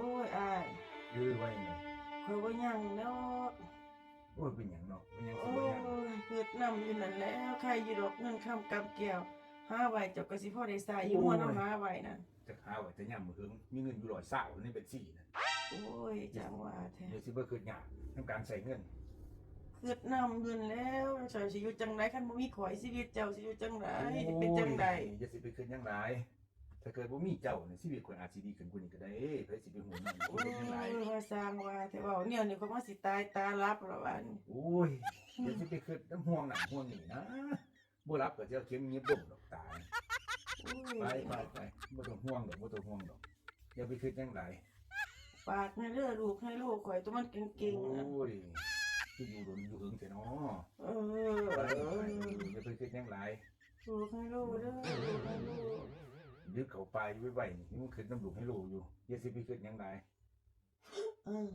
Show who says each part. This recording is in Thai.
Speaker 1: อ้ยอ้าย
Speaker 2: ไว้ไง
Speaker 1: ข่อยบ่ยังดอก
Speaker 2: โอ้ยเป็นหยังเนาะเป็นหยังสิ
Speaker 1: โอ้
Speaker 2: บ่ยัง
Speaker 1: ยเกิดนำอยู่นั่นแหล้วใครอยู่ดอกเงินคำกำแก้วหาไว้เจ้าก็สิพอได้ใช้อยู่
Speaker 2: โอ้
Speaker 1: หัวย น้ำหาไว้นั่น
Speaker 2: จะหาไว้แต่ยามมื้อหึงมีเงินอยู่120ในบัญชีนั่น
Speaker 1: โอ้ยจังว่าแท้
Speaker 2: เดี๋ยวสิบ่คือยากนำการใช้เงิน
Speaker 1: เกิดนำเงินแล้วเจ้าสิอยู่จังไดคันบ่มีข่อยชีวิตเจ้าสิอยู่จังไดสิเป็นจังได
Speaker 2: โอ้ยอย่าสิไปคืนหยังหลายถ้าเกิดบ่มีเจ้าเนี่ยชีวิตข่อยอาจสิดีขึ้นกว่านี้ก็ได้ไผสิไปฮู้นำ
Speaker 1: โอ้
Speaker 2: บ่เป็นหยังหลาย
Speaker 1: ยว่าสร้างว่าแต่ว่าเนี่ยนี่เขามาสิตายตาลับแล้วว่านี่
Speaker 2: โอ้ยอย่าสิไปคืนน้ำห่วงนั่นห่วงนี่นะบ่รับก็จะเอาเข็มเงียบดมดอกตาย
Speaker 1: โอ้
Speaker 2: ไป
Speaker 1: ย
Speaker 2: บ่ต้องห่วงดอกบ่ต้องห่วงดอกอย่าไปคืนหยังหลาย
Speaker 1: ปากให้เด้อลูกให้ลูกข่อยตัวมันเก่ง
Speaker 2: โอ้
Speaker 1: ๆนะ
Speaker 2: ยคืออยู่หลุนอยู่หึงแท้เนาะ
Speaker 1: เออ
Speaker 2: ไปอย่าไปคืนหยังหลาย
Speaker 1: ลูกให้ลูกเด้อลูกให้ลูก
Speaker 2: ยึดเข้าไปไว้นี่มันคืนน้ำลูกให้ลูกอยู่อย่าสิไปคืนหยังหลาย
Speaker 1: เออ